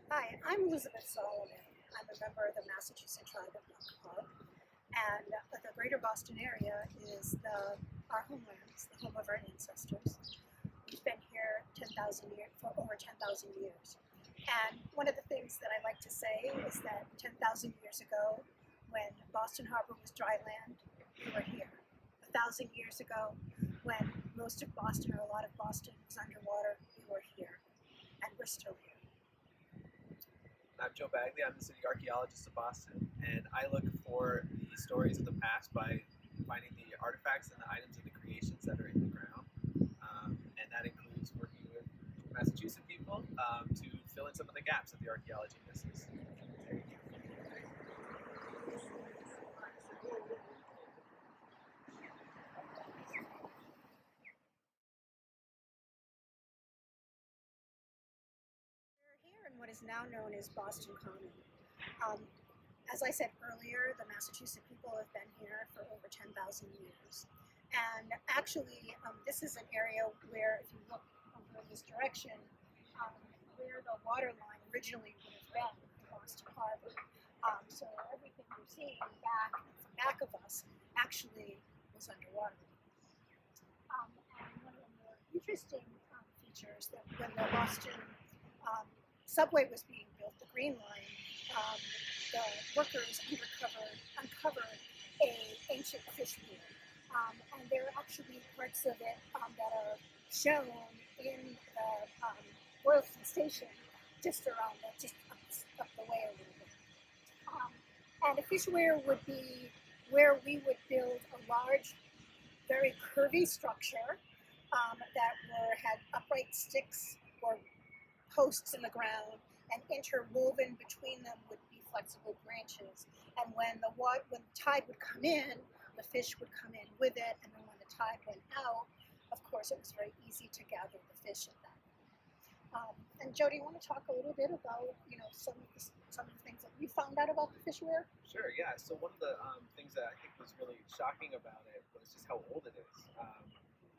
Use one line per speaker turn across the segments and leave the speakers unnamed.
Hi, I'm Elizabeth Solomon. I'm a member of the Massachusetts Tribe of Leventhal, and the Greater Boston area is our homeland, it's the home of our ancestors. We've been here 10,000 years for over 10,000 years. And one of the things that I like to say is that 10,000 years ago, when Boston Harbor was dry land, we were here. 1,000 years ago, when most of Boston or a lot of Boston was underwater, we were here, and we're still here.
I'm Joe Bagley. I'm the city archaeologist of Boston, and I look for the stories of the past by finding the artifacts and the items and the creations that are in the ground. And that includes working with Massachusetts people to fill in some of the gaps that the archaeology misses.
We're here in what is now known as Boston Common. Um, as I said earlier, the Massachusetts people have been here for over 10,000 years. And actually, this is an area where, if you look over in this direction, um, where the water line originally would have been, Boston Harbor. So everything you're seeing back of us actually was underwater. And one of the more interesting features that when the Boston um, subway was being built, the Green Line, the workers uncovered a ancient fish pier, and there are actually parts of it that are shown in the Boylston Station, just up the way a little bit. And a fish weir would be where we would build a large, very curvy structure that had upright sticks or posts in the ground, and interwoven between them would be flexible branches. And when the tide would come in, the fish would come in with it, and then when the tide went out, of course, it was very easy to gather the fish at that. And Jody, you want to talk a little bit about some of the things that you found out about the fish weir?
Sure, yeah. So one of the things that I think was really shocking about it was just how old it is.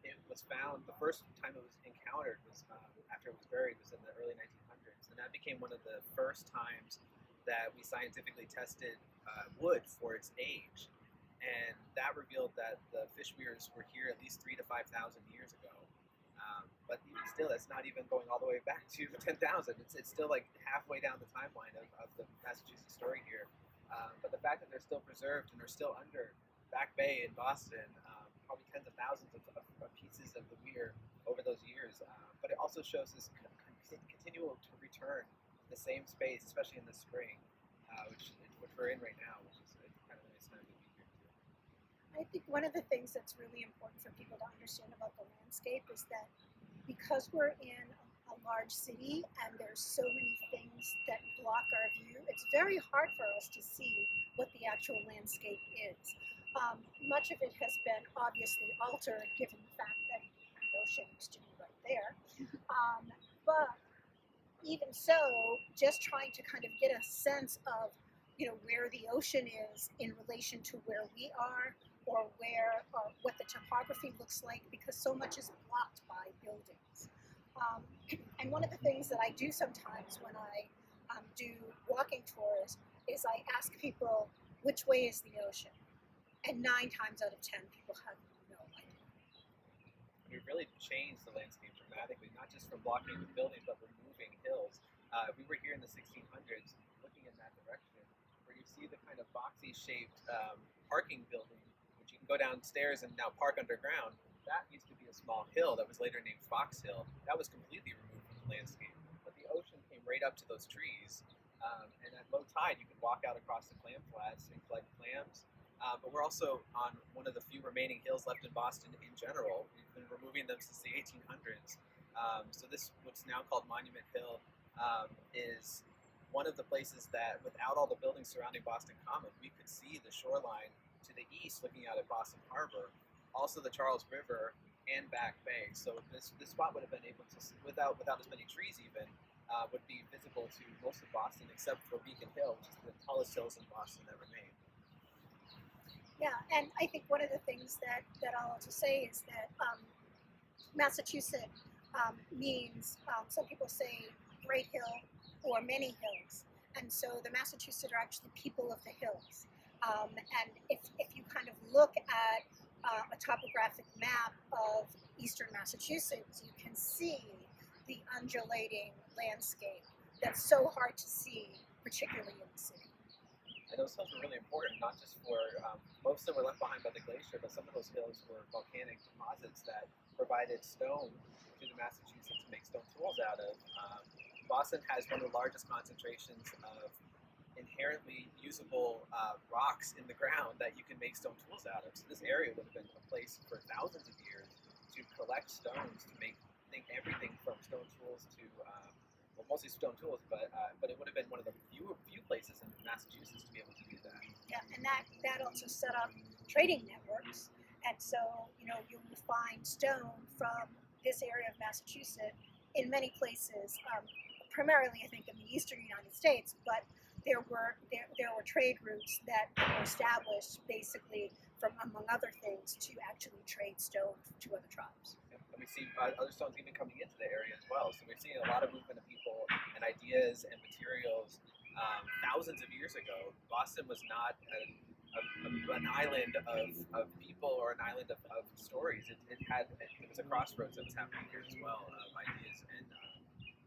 It was found, the first time it was encountered was after it was buried was in the early 1900s, and that became one of the first times that we scientifically tested wood for its age, and that revealed that the fish weirs were here at least 3,000 to 5,000 years ago. But even still, that's not even going all the way back to 10,000. It's still like halfway down the timeline of the Massachusetts story here. But the fact that they're still preserved and they're still under Back Bay in Boston, probably tens of thousands of pieces of the weir over those years. But it also shows this continual to return to the same space, especially in the spring, which we're in right now, which is kind of a nice time to be here too.
I think one of the things that's really important for people to understand about the landscape is that because we're in a large city and there's so many things that block our view, it's very hard for us to see what the actual landscape is. Much of it has been obviously altered given the fact that the ocean used to be right there. But even so, just trying to kind of get a sense of where the ocean is in relation to where we are, or what the topography looks like, because so much is blocked by buildings. And one of the things that I do sometimes when I do walking tours is I ask people, which way is the ocean? And 9 times out of 10 people have no idea.
We've really changed the landscape dramatically, not just from blocking the building, but removing hills. We were here in the 1600s looking in that direction, where you see the kind of boxy shaped parking building, which you can go downstairs and now park underground. That used to be a small hill that was later named Fox Hill. That was completely removed from the landscape. But the ocean came right up to those trees, and at low tide you could walk out across the clam flats and collect clams. But we're also on one of the few remaining hills left in Boston in general. We've been removing them since the 1800s. So this, what's now called Monument Hill, is one of the places that, without all the buildings surrounding Boston Common, we could see the shoreline to the east looking out at Boston Harbor, also the Charles River and Back Bay. So this spot would have been able to, without as many trees even, would be visible to most of Boston except for Beacon Hill, which is the tallest hills in Boston that remain.
Yeah, and I think one of the things that I'll also say is that Massachusetts means, some people say Great Hill, or many hills. And so the Massachusetts are actually people of the hills. And if you kind of look at a topographic map of eastern Massachusetts, you can see the undulating landscape that's so hard to see, particularly in the city.
And those hills were really important, not just for, most of them were left behind by the glacier, but some of those hills were volcanic deposits that provided stone to the Massachusetts to make stone tools out of. Boston has one of the largest concentrations of inherently usable rocks in the ground that you can make stone tools out of. So this area would have been a place for thousands of years to collect stones to make everything from stone tools to well, mostly stone tools, but it would have been one of the few places in Massachusetts to be able to do that.
Yeah, and that also set up trading networks. And so, you will find stone from this area of Massachusetts in many places, primarily, I think, in the eastern United States, but there were trade routes that were established basically from, among other things, to actually trade stone to other tribes.
And we see other stones even coming into the area as well. So we're seeing a lot of movement of people and ideas and materials. Thousands of years ago, Boston was not an island of people or an island of stories. It was a crossroads that was happening here as well, of ideas and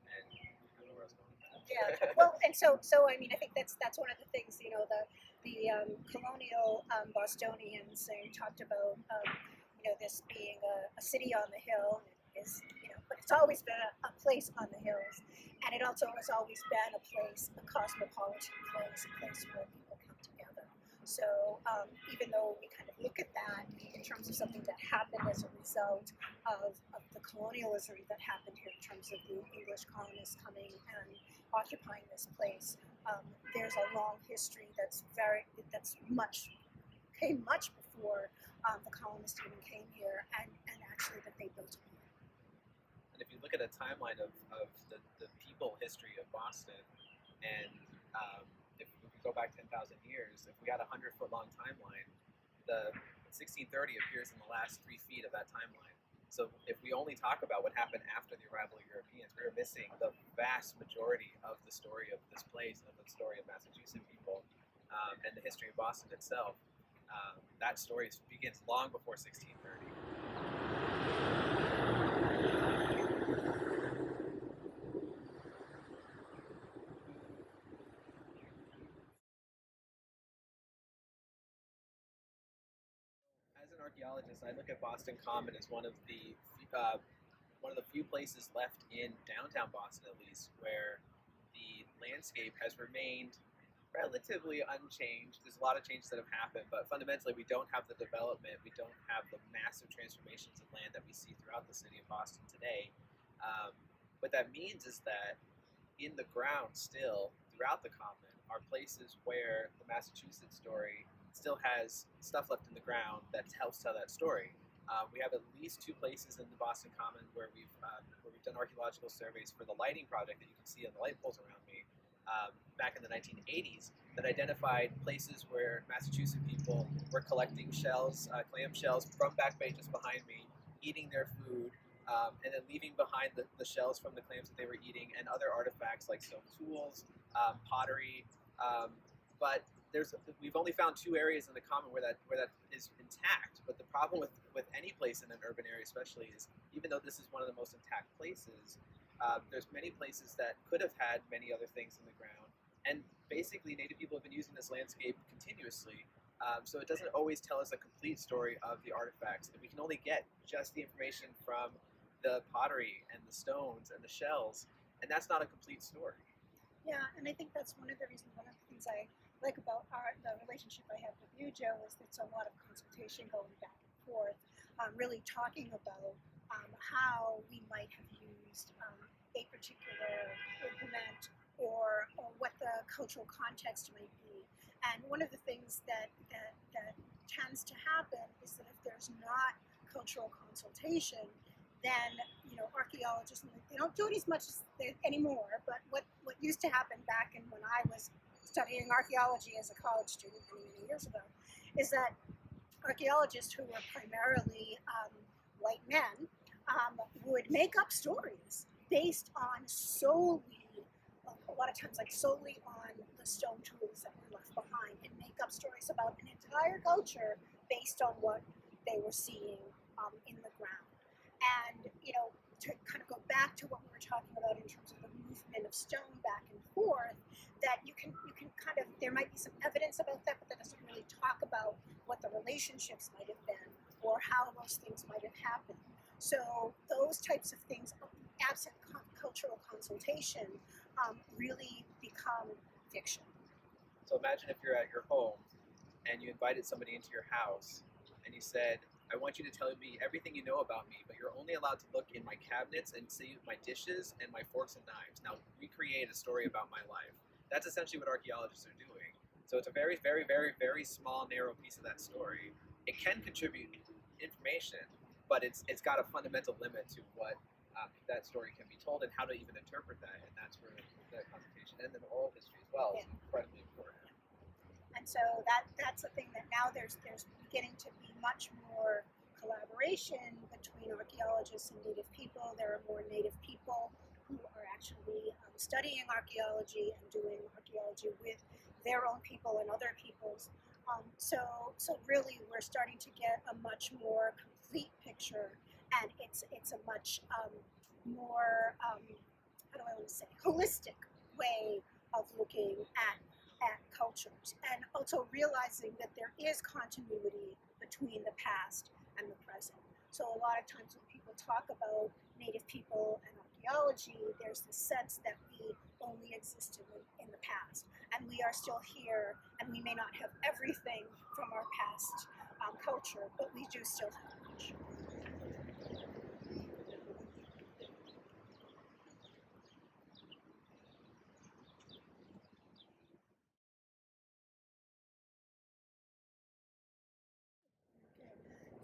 I don't know where I was going with that.
Yeah, well, and so I mean, I think that's one of the things, the colonial Bostonians, they talked about this being a city on the hill. But it's always been a place on the hills, and it also has always been a cosmopolitan place, a place where people come together. So even though we kind of look at that in terms of something that happened as a result of the colonialism that happened here, in terms of the English colonists coming and occupying this place, there's a long history that's came much before the colonists even came here, and actually that they built it.
And if you look at a timeline of the people history of Boston, and if we go back 10,000 years, if we got a 100-foot long timeline, the 1630 appears in the last 3 feet of that timeline. So if we only talk about what happened after the arrival of Europeans, we're missing the vast majority of the story of this place, of the story of Massachusetts people, and the history of Boston itself. That story begins long before 1630. As an archaeologist, I look at Boston Common as one of the few places left in downtown Boston, at least, where the landscape has remained relatively unchanged. There's a lot of changes that have happened, but fundamentally we don't have the development, we don't have the massive transformations of land that we see throughout the city of Boston today. What that means is that in the ground still, throughout the Common, are places where the Massachusetts story still has stuff left in the ground that helps tell that story. We have at least 2 places in the Boston Common where we've done archaeological surveys for the lighting project that you can see on the light poles around me. Back in the 1980s, that identified places where Massachusetts people were collecting shells, clam shells from Back Bay just behind me, eating their food, and then leaving behind the shells from the clams that they were eating and other artifacts like stone tools, pottery. But we've only found 2 areas in the Common where that is intact. But the problem with any place in an urban area, especially, is even though this is one of the most intact places, there's many places that could have had many other things in the ground, and basically Native people have been using this landscape continuously, so it doesn't always tell us a complete story of the artifacts. We can only get just the information from the pottery and the stones and the shells, and that's not a complete story.
Yeah, and I think that's one of the things I like about the relationship I have with you, Joe, is it's a lot of consultation going back and forth, really talking about how we might have used a particular implement or what the cultural context might be. And one of the things that tends to happen is that if there's not cultural consultation, then archaeologists, they don't do it as much anymore, but what used to happen back in when I was studying archaeology as a college student many years ago is that archaeologists, who were primarily white men, would make up stories based on solely what of times like solely on the stone tools that were left behind and make up stories about an entire culture based on what they were seeing in the ground. And, to kind of go back to what we were talking about in terms of the movement of stone back and forth, that you can kind of, there might be some evidence about that, but that doesn't really talk about what the relationships might have been or how those things might have happened. So those types of things, absent cultural consultation, really become fiction.
So imagine if you're at your home and you invited somebody into your house and you said, I want you to tell me everything you know about me, but you're only allowed to look in my cabinets and see my dishes and my forks and knives. Now recreate a story about my life. That's essentially what archaeologists are doing. So it's a very, very, very, very small, narrow piece of that story. It can contribute information, but it's got a fundamental limit to what that story can be told and how to even interpret that. And that's where the consultation and then oral history as well is incredibly important.
And so that's a thing that now there's beginning to be much more collaboration between archaeologists and Native people. There are more Native people who are actually studying archaeology and doing archaeology with their own people and other peoples. So really we're starting to get a much more complete picture, and it's a much more how do I want to say, holistic way of looking at cultures, and also realizing that there is continuity between the past and the present. So a lot of times when people talk about Native people and archaeology, there's the sense that we only existed in the past, and we are still here, and we may not have everything from our past culture, but we do still have much.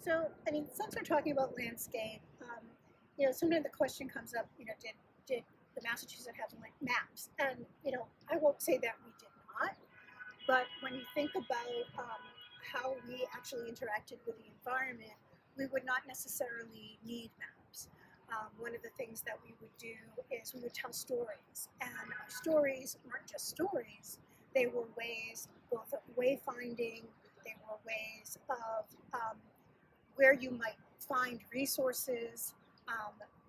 So, I mean, since we're talking about landscape, sometimes the question comes up, did the Massachusetts have like maps? And, I won't say that we did not, but when you think about how we actually interacted with the environment, we would not necessarily need maps. One of the things that we would do is we would tell stories, and our stories weren't just stories, they were ways both of wayfinding, they were ways of where you might find resources.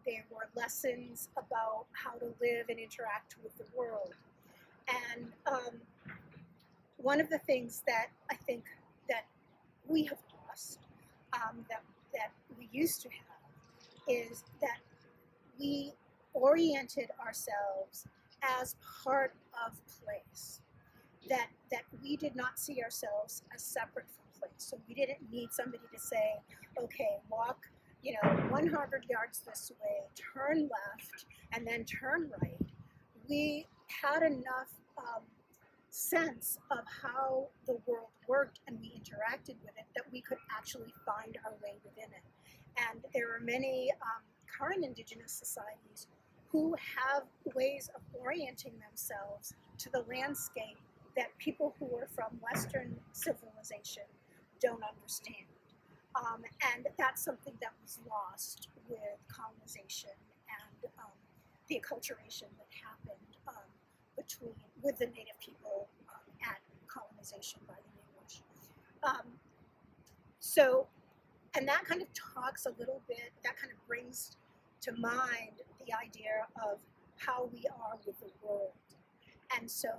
There were lessons about how to live and interact with the world. And one of the things that I think that we have lost, that we used to have, is that we oriented ourselves as part of place. That we did not see ourselves as separate from place. So we didn't need somebody to say, okay, walk, 100 yards this way, turn left, and then turn right. We had enough sense of how the world worked and we interacted with it that we could actually find our way within it. And there are many current Indigenous societies who have ways of orienting themselves to the landscape that people who are from Western civilization don't understand. And that's something that was lost with colonization and the acculturation that happened with the Native people at colonization by the English. And that kind of talks a little bit, that kind of brings to mind the idea of how we are with the world. And so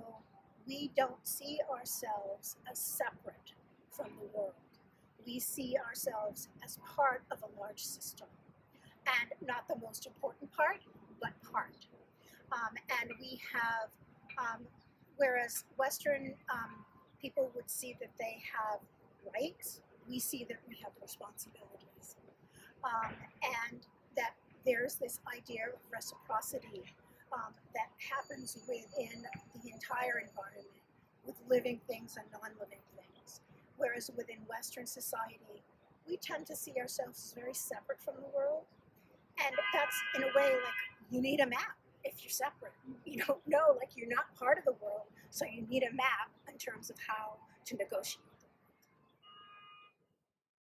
we don't see ourselves as separate from the world. We see ourselves as part of a large system, and not the most important part, but part. And we have, whereas Western people would see that they have rights, we see that we have responsibilities. And that there's this idea of reciprocity that happens within the entire environment with living things and non-living things. Whereas within Western society, we tend to see ourselves as very separate from the world. And that's, in a way, like you need a map if you're separate. You don't know, like you're not part of the world, so you need a map in terms of how to negotiate.